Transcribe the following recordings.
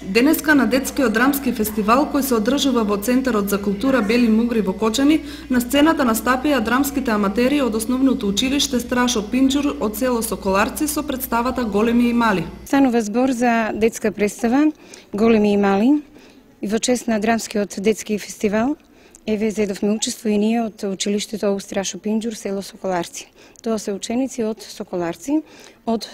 Денеска на детскиот драмски фестивал кој се одржува во Центарот за култура Бели Мугри во Кочани, на сцената настапија драмските аматери од основното училиште Страшо Пинџур од село Соколарци со представата Големи и мали. Станува збор за детска представа Големи и мали и во чест на драмскиот детски фестивал еве зедовме учество и ние од училиштето Страшо Пинџур село Соколарци. Тоа се ученици од Соколарци, од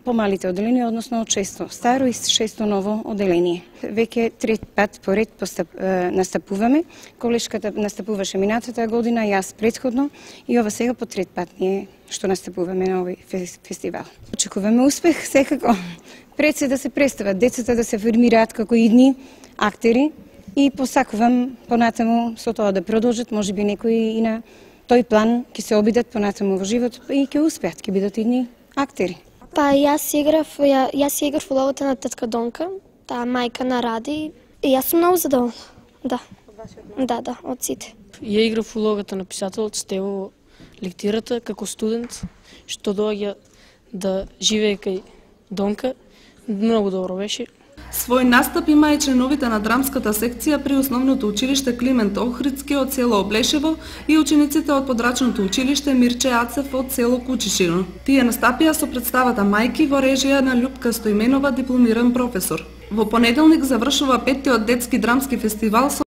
помалите одделенија, односно од 600 старо и 600 ново одделение. Веќе трет пат поред настапуваме. Колешката настапуваше минатата година, јас претходно и ова сега по трет пат ние што настапуваме на овој фестивал. Очекуваме успех секако. Пред се да се представат децата, да се формираат како идни актери и посакувам понатаму со тоа да продолжат, можеби некои и на тој план ќе се обидат понатаму во живот и ќе успеат, ќе бидат идни актери. Па јас играв улогата на тетка Донка, таа мајка на Ради, и јас сум многу задоволна. Да. Да, од сите. Ја играв улогата на писателот Стево лектирата како студент, што доаѓа да живее кај Донка. Многу добро беше. Свој настап има и членовите на драмската секција при основното училиште Климент Охридски од село Облешево и учениците од подрачното училиште Мирче Ацев од село Кучишино. Тие настапија со представата Мајки во режија на Љупка Стоименова, дипломиран професор. Во понеделник завршува 5-тиот детски драмски фестивал со